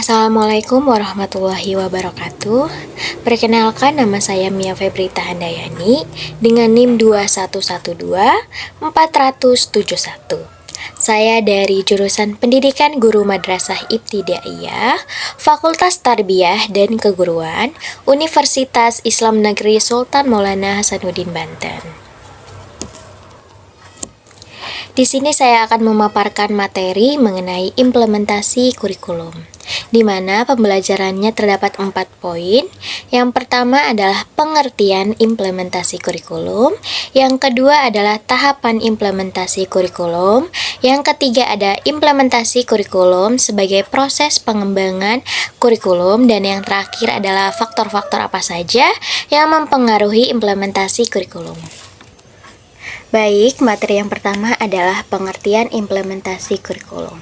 Assalamualaikum warahmatullahi wabarakatuh. Perkenalkan, nama saya Mia Febrita Handayani dengan NIM 2112-471. Saya dari jurusan Pendidikan Guru Madrasah Ibtidaiyah, Fakultas Tarbiyah dan Keguruan, Universitas Islam Negeri Sultan Maulana Hasanuddin Banten. Di sini saya akan memaparkan materi mengenai implementasi kurikulum, di mana pembelajarannya terdapat 4 poin. Yang pertama adalah pengertian implementasi kurikulum, yang kedua adalah tahapan implementasi kurikulum, yang ketiga ada implementasi kurikulum sebagai proses pengembangan kurikulum, dan yang terakhir adalah faktor-faktor apa saja yang mempengaruhi implementasi kurikulum. Baik, materi yang pertama adalah pengertian implementasi kurikulum.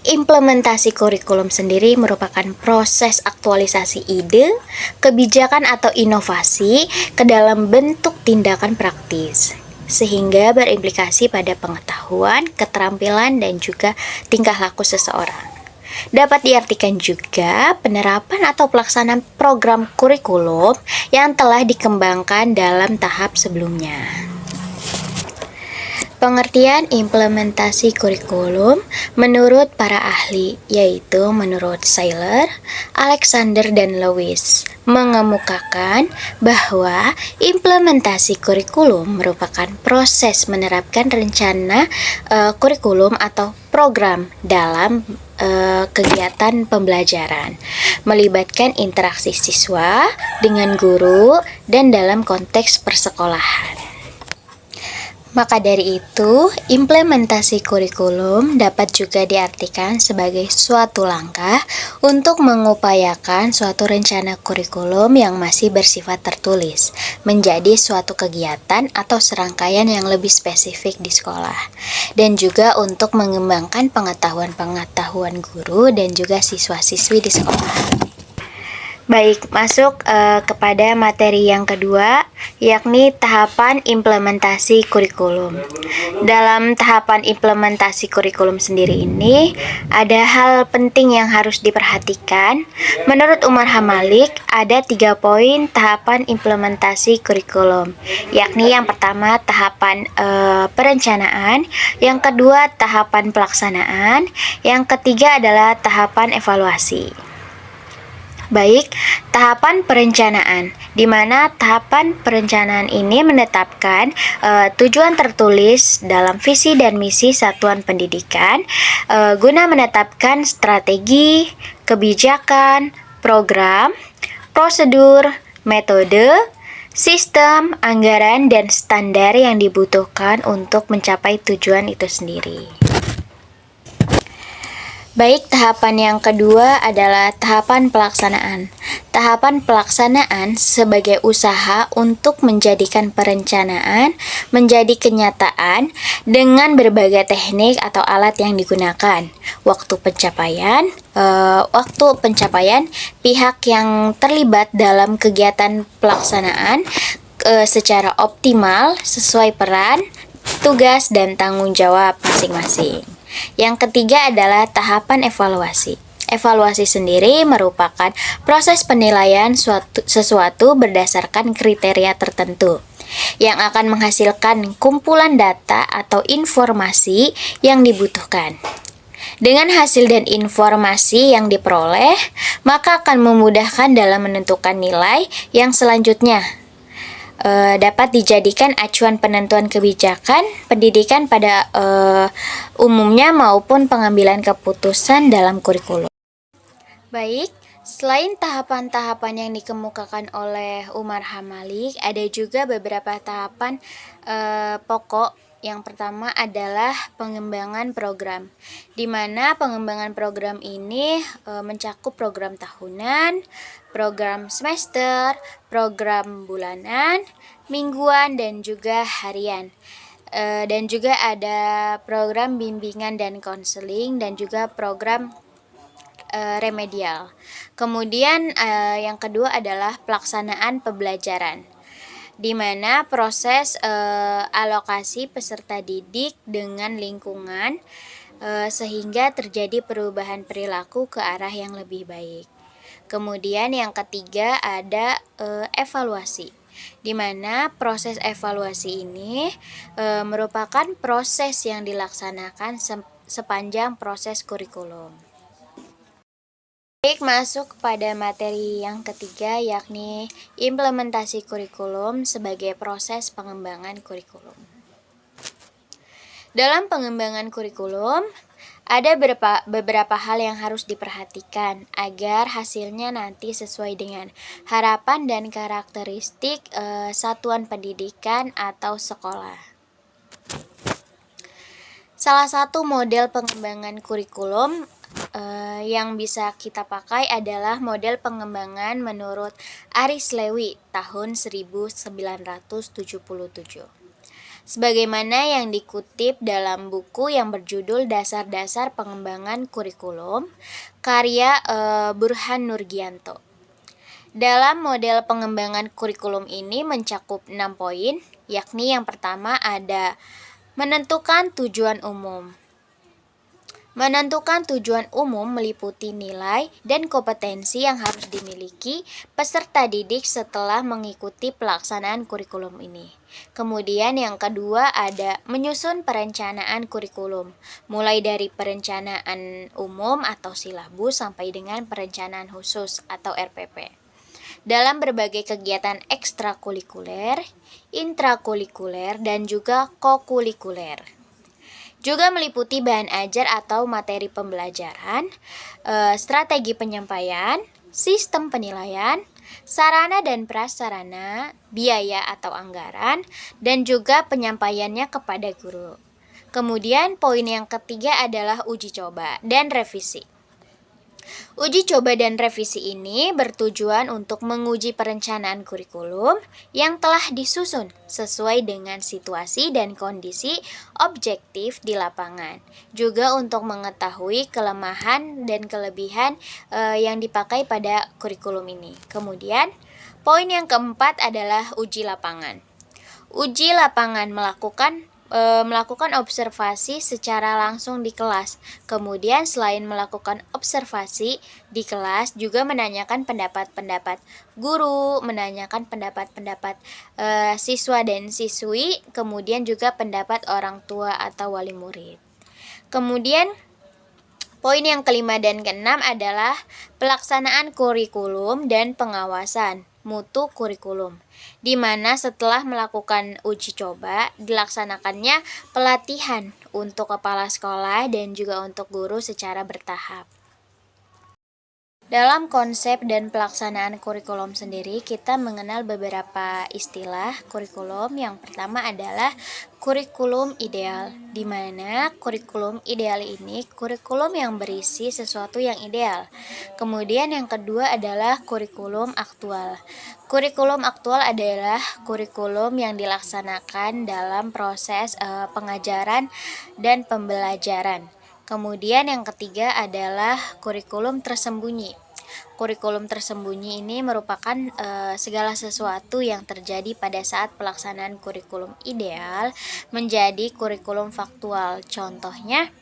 Implementasi kurikulum sendiri merupakan proses aktualisasi ide, kebijakan atau inovasi ke dalam bentuk tindakan praktis, sehingga berimplikasi pada pengetahuan, keterampilan, dan juga tingkah laku seseorang. Dapat diartikan juga penerapan atau pelaksanaan program kurikulum yang telah dikembangkan dalam tahap sebelumnya. Pengertian implementasi kurikulum menurut para ahli, yaitu menurut Seiler, Alexander, dan Lewis, mengemukakan bahwa implementasi kurikulum merupakan proses menerapkan rencana kurikulum atau program dalam kegiatan pembelajaran, melibatkan interaksi siswa dengan guru dan dalam konteks persekolahan. Maka dari itu, implementasi kurikulum dapat juga diartikan sebagai suatu langkah untuk mengupayakan suatu rencana kurikulum yang masih bersifat tertulis menjadi suatu kegiatan atau serangkaian yang lebih spesifik di sekolah, dan juga untuk mengembangkan pengetahuan-pengetahuan guru dan juga siswa-siswi di sekolah. Baik, masuk kepada materi yang kedua, yakni tahapan implementasi kurikulum. Dalam tahapan implementasi kurikulum sendiri ini, ada hal penting yang harus diperhatikan. Menurut Umar Hamalik, ada 3 poin tahapan implementasi kurikulum, yakni yang pertama tahapan perencanaan, yang kedua tahapan pelaksanaan, yang ketiga adalah tahapan evaluasi. Baik, tahapan perencanaan, di mana tahapan perencanaan ini menetapkan tujuan tertulis dalam visi dan misi satuan pendidikan guna menetapkan strategi, kebijakan, program, prosedur, metode, sistem, anggaran, dan standar yang dibutuhkan untuk mencapai tujuan itu sendiri. Baik, tahapan yang kedua adalah tahapan pelaksanaan. Tahapan pelaksanaan sebagai usaha untuk menjadikan perencanaan menjadi kenyataan dengan berbagai teknik atau alat yang digunakan. Waktu pencapaian pihak yang terlibat dalam kegiatan pelaksanaan secara optimal sesuai peran, tugas, dan tanggung jawab masing-masing. Yang ketiga adalah tahapan evaluasi. Evaluasi sendiri merupakan proses penilaian sesuatu berdasarkan kriteria tertentu yang akan menghasilkan kumpulan data atau informasi yang dibutuhkan. Dengan hasil dan informasi yang diperoleh, maka akan memudahkan dalam menentukan nilai yang selanjutnya dapat dijadikan acuan penentuan kebijakan pendidikan pada umumnya maupun pengambilan keputusan dalam kurikulum. Baik, selain tahapan-tahapan yang dikemukakan oleh Umar Hamalik, ada juga beberapa tahapan pokok. Yang pertama adalah pengembangan program, di mana pengembangan program ini mencakup program tahunan, program semester, program bulanan, mingguan, dan juga harian. Dan juga ada program bimbingan dan konseling, dan juga program remedial. Kemudian yang kedua adalah pelaksanaan pembelajaran, di mana proses alokasi peserta didik dengan lingkungan sehingga terjadi perubahan perilaku ke arah yang lebih baik. Kemudian yang ketiga ada evaluasi, di mana proses evaluasi ini merupakan proses yang dilaksanakan sepanjang proses kurikulum. Baik, masuk kepada materi yang ketiga, yakni implementasi kurikulum sebagai proses pengembangan kurikulum. Dalam pengembangan kurikulum, ada beberapa hal yang harus diperhatikan agar hasilnya nanti sesuai dengan harapan dan karakteristik satuan pendidikan atau sekolah. Salah satu model pengembangan kurikulum yang bisa kita pakai adalah model pengembangan menurut Aris Lewy tahun 1977. Sebagaimana yang dikutip dalam buku yang berjudul Dasar-Dasar Pengembangan Kurikulum, karya Burhan Nurgianto. Dalam model pengembangan kurikulum ini mencakup 6 poin, yakni yang pertama ada menentukan tujuan umum. Menentukan tujuan umum meliputi nilai dan kompetensi yang harus dimiliki peserta didik setelah mengikuti pelaksanaan kurikulum ini. Kemudian yang kedua ada menyusun perencanaan kurikulum, mulai dari perencanaan umum atau silabus sampai dengan perencanaan khusus atau RPP. Dalam berbagai kegiatan ekstrakurikuler, intrakurikuler, dan juga kokurikuler. Juga meliputi bahan ajar atau materi pembelajaran, strategi penyampaian, sistem penilaian, sarana dan prasarana, biaya atau anggaran, dan juga penyampaiannya kepada guru. Kemudian poin yang ketiga adalah uji coba dan revisi. Uji coba dan revisi ini bertujuan untuk menguji perencanaan kurikulum yang telah disusun sesuai dengan situasi dan kondisi objektif di lapangan. Juga untuk mengetahui kelemahan dan kelebihan yang dipakai pada kurikulum ini. Kemudian, poin yang keempat adalah uji lapangan. Uji lapangan melakukan observasi secara langsung di kelas. Kemudian selain melakukan observasi di kelas, juga menanyakan pendapat-pendapat guru, menanyakan pendapat-pendapat siswa dan siswi, kemudian juga pendapat orang tua atau wali murid. Kemudian poin yang kelima dan keenam adalah pelaksanaan kurikulum dan pengawasan mutu kurikulum, di mana setelah melakukan uji coba dilaksanakannya pelatihan untuk kepala sekolah dan juga untuk guru secara bertahap. Dalam konsep dan pelaksanaan kurikulum sendiri, kita mengenal beberapa istilah kurikulum. Yang pertama adalah kurikulum ideal, di mana kurikulum ideal ini kurikulum yang berisi sesuatu yang ideal. Kemudian yang kedua adalah kurikulum aktual. Kurikulum aktual adalah kurikulum yang dilaksanakan dalam proses pengajaran dan pembelajaran. Kemudian yang ketiga adalah kurikulum tersembunyi. Kurikulum tersembunyi ini merupakan segala sesuatu yang terjadi pada saat pelaksanaan kurikulum ideal menjadi kurikulum faktual. Contohnya,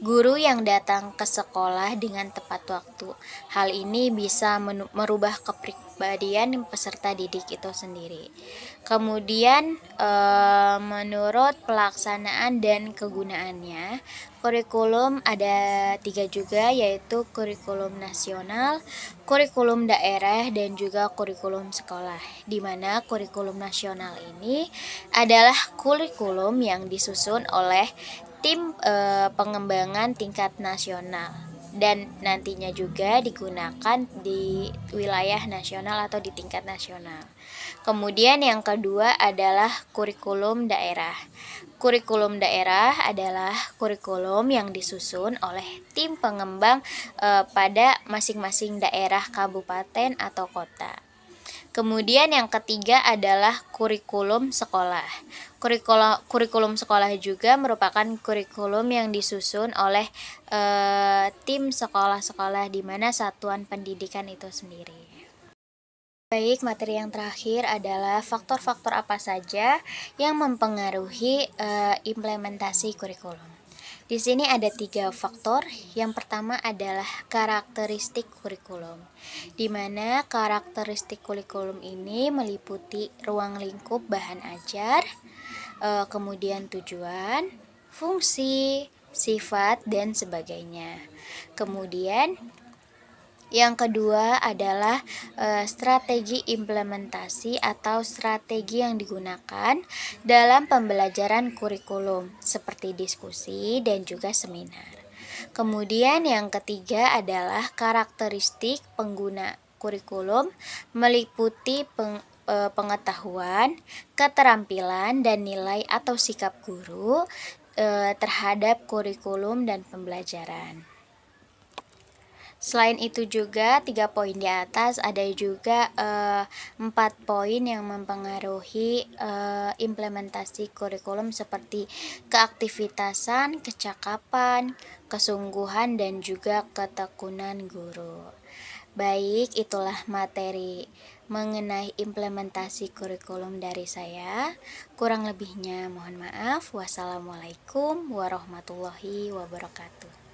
guru yang datang ke sekolah dengan tepat waktu. Hal ini bisa merubah kepribadian peserta didik itu sendiri. Kemudian menurut pelaksanaan dan kegunaannya, kurikulum ada 3 juga, yaitu kurikulum nasional, kurikulum daerah, dan juga kurikulum sekolah. Di mana kurikulum nasional ini adalah kurikulum yang disusun oleh tim pengembangan tingkat nasional dan nantinya juga digunakan di wilayah nasional atau di tingkat nasional. Kemudian yang kedua adalah kurikulum daerah. Kurikulum daerah adalah kurikulum yang disusun oleh tim pengembang pada masing-masing daerah kabupaten atau kota. Kemudian yang ketiga adalah kurikulum sekolah. Kurikulum sekolah juga merupakan kurikulum yang disusun oleh tim sekolah-sekolah di mana satuan pendidikan itu sendiri. Baik, materi yang terakhir adalah faktor-faktor apa saja yang mempengaruhi implementasi kurikulum. Di sini ada 3 faktor. Yang pertama adalah karakteristik kurikulum, di mana karakteristik kurikulum ini meliputi ruang lingkup bahan ajar, kemudian tujuan, fungsi, sifat, dan sebagainya. Kemudian yang kedua adalah strategi implementasi atau strategi yang digunakan dalam pembelajaran kurikulum seperti diskusi dan juga seminar. Kemudian yang ketiga adalah karakteristik pengguna kurikulum meliputi pengetahuan, keterampilan, dan nilai atau sikap guru terhadap kurikulum dan pembelajaran. Selain itu juga 3 poin di atas ada juga 4 poin yang mempengaruhi implementasi kurikulum seperti keaktivitasan, kecakapan, kesungguhan, dan juga ketekunan guru. Baik, itulah materi mengenai implementasi kurikulum dari saya. Kurang lebihnya mohon maaf. Wassalamualaikum warahmatullahi wabarakatuh.